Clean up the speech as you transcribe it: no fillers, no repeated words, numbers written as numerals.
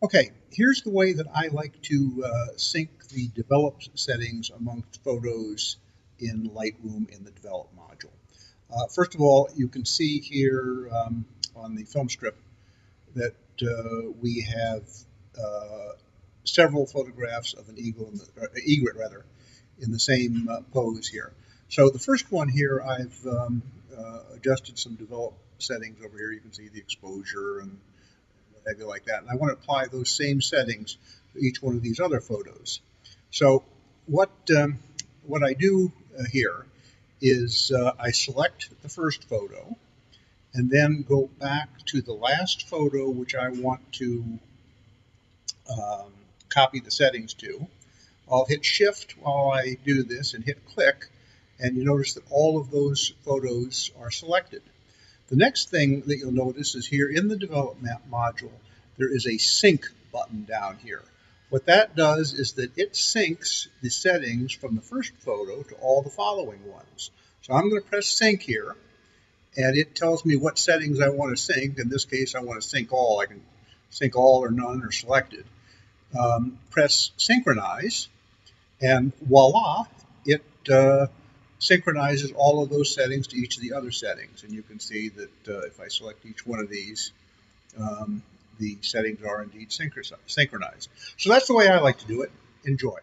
Okay, here's the way that I like to sync the developed settings amongst photos in Lightroom in the develop module. First of all, you can see here on the film strip that we have uh, several photographs of an eagle, egret rather, in the same pose here. So the first one here, I've adjusted some develop settings over here. You can see the exposure and what have you like that. And I want to apply those same settings to each one of these other photos. So what I do here is I select the first photo and then go back to the last photo which I want to um, copy the settings to. I'll hit shift while I do this and hit click, and you notice that all of those photos are selected. The next thing that you'll notice is here in the development module, there is a sync button down here. What that does is that it syncs the settings from the first photo to all the following ones. So I'm going to press sync here, and it tells me what settings I want to sync. In this case, I want to sync all. I can sync all or none or selected. Press synchronize, and voila, it synchronizes all of those settings to each of the other settings. And you can see that if I select each one of these, the settings are indeed synchronized. So that's the way I like to do it. Enjoy.